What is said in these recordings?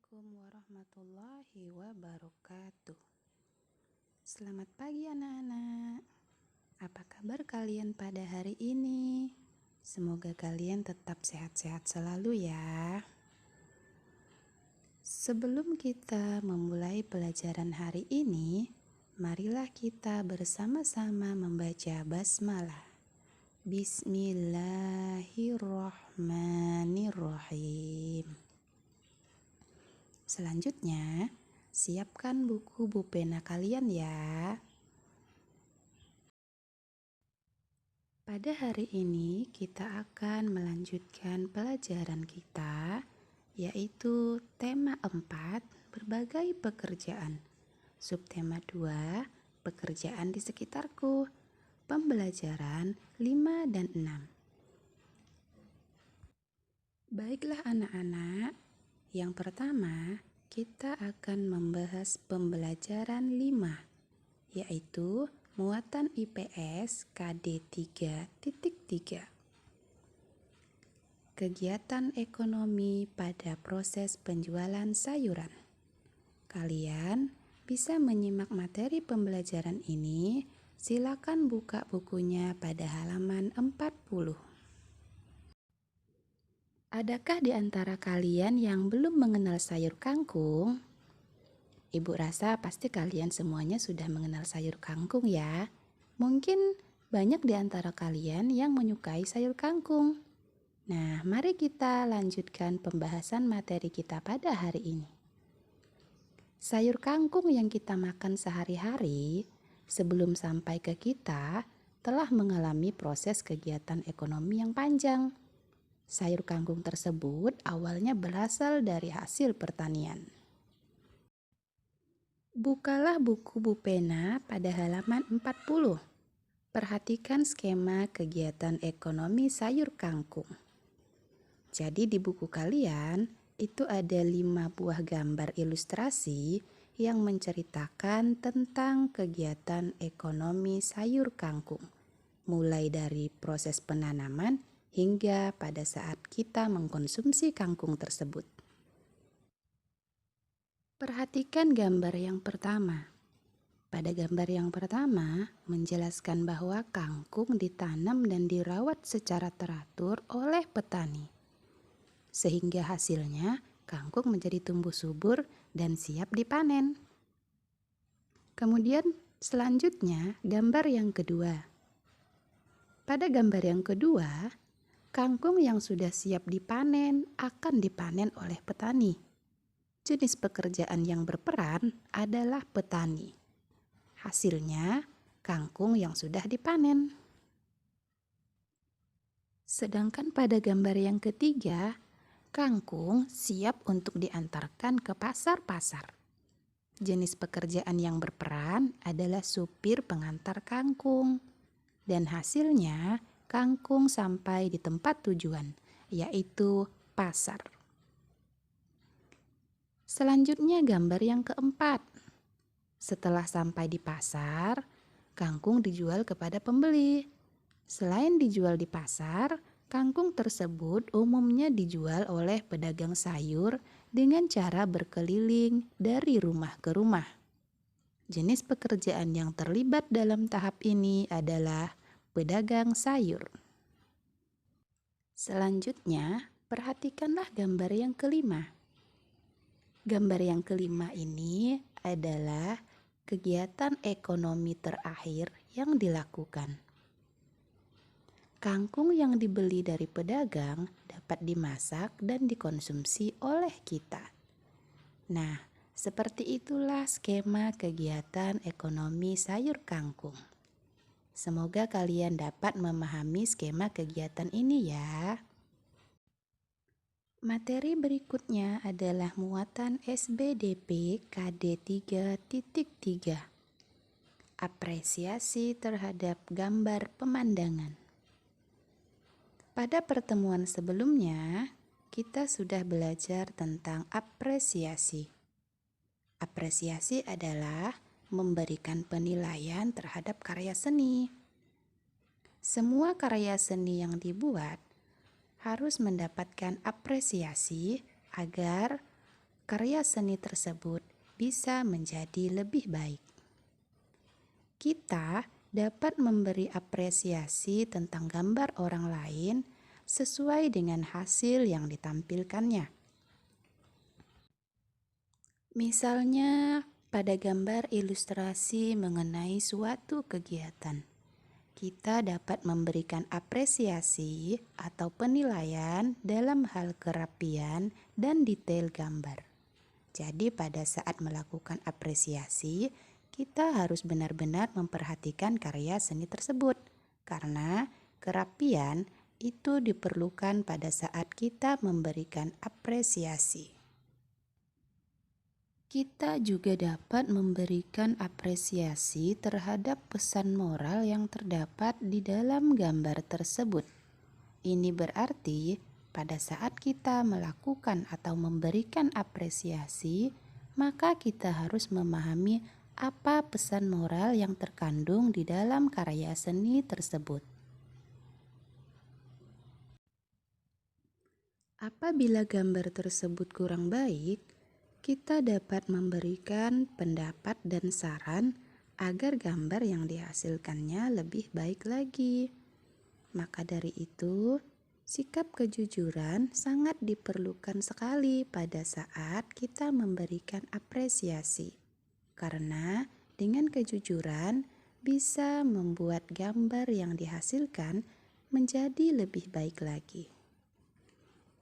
Assalamualaikum warahmatullahi wabarakatuh. Selamat pagi anak-anak. Apa kabar kalian pada hari ini? Semoga kalian tetap sehat-sehat selalu ya. Sebelum kita memulai pelajaran hari ini, marilah kita bersama-sama membaca basmalah. Bismillahirrahmanirrahim. Selanjutnya, siapkan buku pulpen kalian ya. Pada hari ini kita akan melanjutkan pelajaran kita, yaitu tema 4, berbagai pekerjaan. Subtema 2, pekerjaan di sekitarku. Pembelajaran 5 dan 6. Baiklah anak-anak, yang pertama kita akan membahas pembelajaran 5, yaitu muatan IPS KD 3.3. Kegiatan ekonomi pada proses penjualan sayuran. Kalian bisa menyimak materi pembelajaran ini. Silakan buka bukunya pada halaman 40. Adakah di antara kalian yang belum mengenal sayur kangkung? Ibu rasa pasti kalian semuanya sudah mengenal sayur kangkung ya. Mungkin banyak di antara kalian yang menyukai sayur kangkung. Nah, mari kita lanjutkan pembahasan materi kita pada hari ini. Sayur kangkung yang kita makan sehari-hari sebelum sampai ke kita telah mengalami proses kegiatan ekonomi yang panjang. Sayur kangkung tersebut awalnya berasal dari hasil pertanian. Bukalah buku Bupena pada halaman 40. Perhatikan skema kegiatan ekonomi sayur kangkung. Jadi di buku kalian itu ada 5 buah gambar ilustrasi yang menceritakan tentang kegiatan ekonomi sayur kangkung, mulai dari proses penanaman hingga pada saat kita mengkonsumsi kangkung tersebut. Perhatikan gambar yang pertama. Pada gambar yang pertama menjelaskan bahwa kangkung ditanam dan dirawat secara teratur oleh petani, sehingga hasilnya kangkung menjadi tumbuh subur dan siap dipanen. Kemudian selanjutnya gambar yang kedua. Pada gambar yang kedua, kangkung yang sudah siap dipanen akan dipanen oleh petani. Jenis pekerjaan yang berperan adalah petani. Hasilnya, kangkung yang sudah dipanen. Sedangkan pada gambar yang ketiga, kangkung siap untuk diantarkan ke pasar-pasar. Jenis pekerjaan yang berperan adalah supir pengantar kangkung. Dan hasilnya, kangkung sampai di tempat tujuan, yaitu pasar. Selanjutnya gambar yang keempat. Setelah sampai di pasar, kangkung dijual kepada pembeli. Selain dijual di pasar, kangkung tersebut umumnya dijual oleh pedagang sayur dengan cara berkeliling dari rumah ke rumah. Jenis pekerjaan yang terlibat dalam tahap ini adalah pedagang sayur. Selanjutnya, perhatikanlah gambar yang kelima. Gambar yang kelima ini adalah kegiatan ekonomi terakhir yang dilakukan. Kangkung yang dibeli dari pedagang dapat dimasak dan dikonsumsi oleh kita. Nah, seperti itulah skema kegiatan ekonomi sayur kangkung. Semoga kalian dapat memahami skema kegiatan ini ya. Materi berikutnya adalah muatan SBDP KD 3.3. Apresiasi terhadap gambar pemandangan. Pada pertemuan sebelumnya, kita sudah belajar tentang apresiasi. Apresiasi adalah memberikan penilaian terhadap karya seni. Semua karya seni yang dibuat harus mendapatkan apresiasi agar karya seni tersebut bisa menjadi lebih baik. Kita dapat memberi apresiasi tentang gambar orang lain sesuai dengan hasil yang ditampilkannya. Misalnya, pada gambar ilustrasi mengenai suatu kegiatan, kita dapat memberikan apresiasi atau penilaian dalam hal kerapian dan detail gambar. Jadi, pada saat melakukan apresiasi, kita harus benar-benar memperhatikan karya seni tersebut, karena kerapian itu diperlukan pada saat kita memberikan apresiasi. Kita juga dapat memberikan apresiasi terhadap pesan moral yang terdapat di dalam gambar tersebut. Ini berarti pada saat kita melakukan atau memberikan apresiasi, maka kita harus memahami apa pesan moral yang terkandung di dalam karya seni tersebut. Apabila gambar tersebut kurang baik, kita dapat memberikan pendapat dan saran agar gambar yang dihasilkannya lebih baik lagi. Maka dari itu, sikap kejujuran sangat diperlukan sekali pada saat kita memberikan apresiasi. Karena dengan kejujuran bisa membuat gambar yang dihasilkan menjadi lebih baik lagi.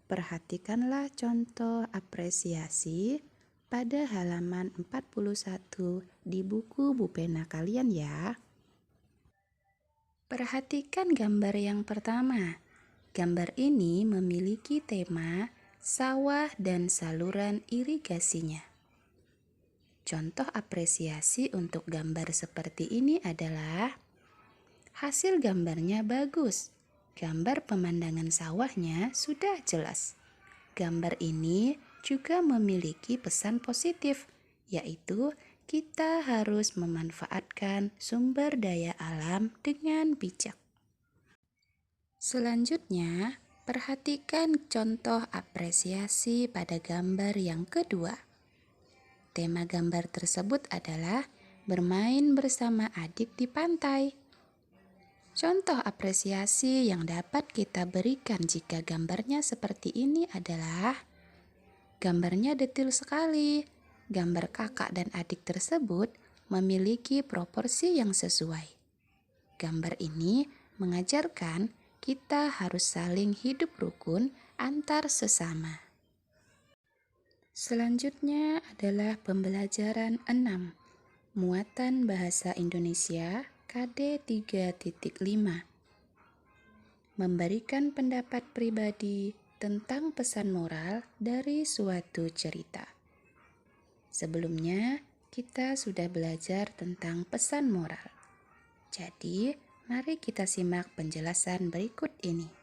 Perhatikanlah contoh apresiasi pada halaman 41 di buku Bupena kalian ya. Perhatikan gambar yang pertama. Gambar ini memiliki tema sawah dan saluran irigasinya. Contoh apresiasi untuk gambar seperti ini adalah hasil gambarnya bagus. Gambar pemandangan sawahnya sudah jelas. Gambar ini juga memiliki pesan positif, yaitu kita harus memanfaatkan sumber daya alam dengan bijak. Selanjutnya, perhatikan contoh apresiasi pada gambar yang kedua. Tema gambar tersebut adalah bermain bersama adik di pantai. Contoh apresiasi yang dapat kita berikan jika gambarnya seperti ini adalah gambarnya detil sekali. Gambar kakak dan adik tersebut memiliki proporsi yang sesuai. Gambar ini mengajarkan kita harus saling hidup rukun antar sesama. Selanjutnya adalah pembelajaran 6, Muatan Bahasa Indonesia KD 3.5. Memberikan pendapat pribadi tentang pesan moral dari suatu cerita. Sebelumnya, kita sudah belajar tentang pesan moral. Jadi, mari kita simak penjelasan berikut ini.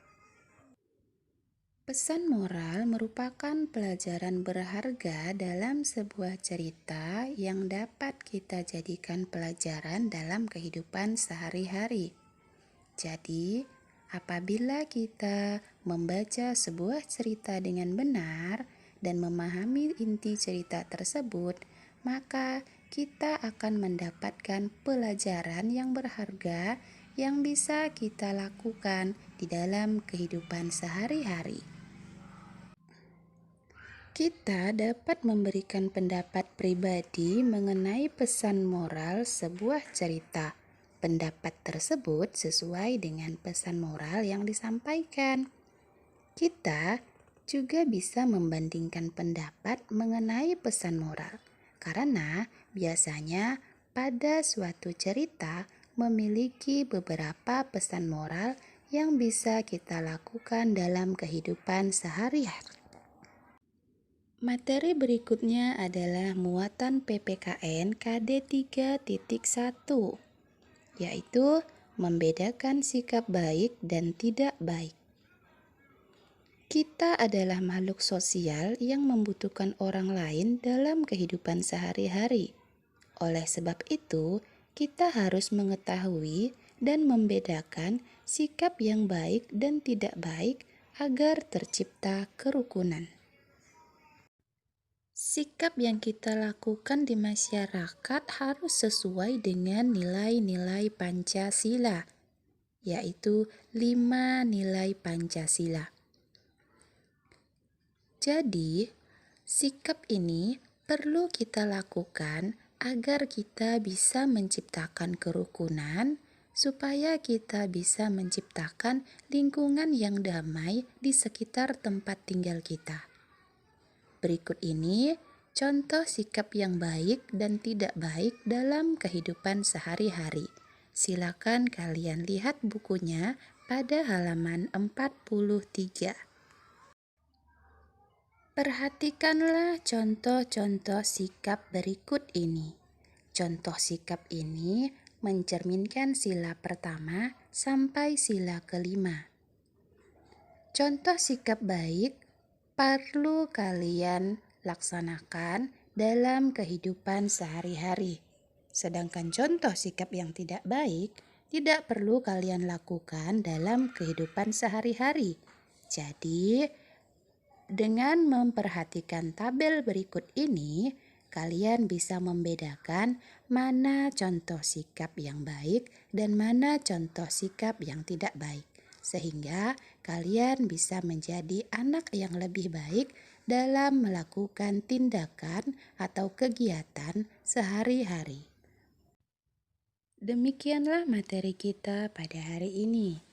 Pesan moral merupakan pelajaran berharga dalam sebuah cerita yang dapat kita jadikan pelajaran dalam kehidupan sehari-hari. Jadi, apabila kita membaca sebuah cerita dengan benar dan memahami inti cerita tersebut, maka kita akan mendapatkan pelajaran yang berharga yang bisa kita lakukan di dalam kehidupan sehari-hari. Kita dapat memberikan pendapat pribadi mengenai pesan moral sebuah cerita. Pendapat tersebut sesuai dengan pesan moral yang disampaikan. Kita juga bisa membandingkan pendapat mengenai pesan moral, karena biasanya pada suatu cerita memiliki beberapa pesan moral yang bisa kita lakukan dalam kehidupan sehari-hari. Materi berikutnya adalah muatan PPKN KD 3.1, yaitu membedakan sikap baik dan tidak baik. Kita adalah makhluk sosial yang membutuhkan orang lain dalam kehidupan sehari-hari. Oleh sebab itu, kita harus mengetahui dan membedakan sikap yang baik dan tidak baik agar tercipta kerukunan. Sikap yang kita lakukan di masyarakat harus sesuai dengan nilai-nilai Pancasila, yaitu 5 nilai Pancasila. Jadi, sikap ini perlu kita lakukan agar kita bisa menciptakan kerukunan, supaya kita bisa menciptakan lingkungan yang damai di sekitar tempat tinggal kita. Berikut ini contoh sikap yang baik dan tidak baik dalam kehidupan sehari-hari. Silakan kalian lihat bukunya pada halaman 43. Perhatikanlah contoh-contoh sikap berikut ini. Contoh sikap ini mencerminkan sila pertama sampai sila kelima. Contoh sikap baik perlu kalian laksanakan dalam kehidupan sehari-hari. Sedangkan contoh sikap yang tidak baik tidak perlu kalian lakukan dalam kehidupan sehari-hari. Jadi, dengan memperhatikan tabel berikut ini, kalian bisa membedakan mana contoh sikap yang baik dan mana contoh sikap yang tidak baik. Sehingga kalian bisa menjadi anak yang lebih baik dalam melakukan tindakan atau kegiatan sehari-hari. Demikianlah materi kita pada hari ini.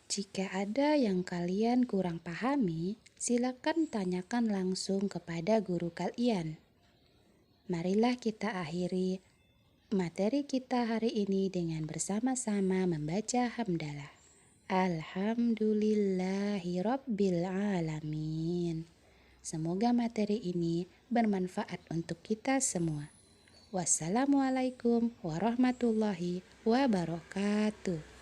Jika ada yang kalian kurang pahami, silakan tanyakan langsung kepada guru kalian. Marilah kita akhiri materi kita hari ini dengan bersama-sama membaca hamdalah. Alhamdulillahirabbil alamin. Semoga materi ini bermanfaat untuk kita semua. Wassalamualaikum warahmatullahi wabarakatuh.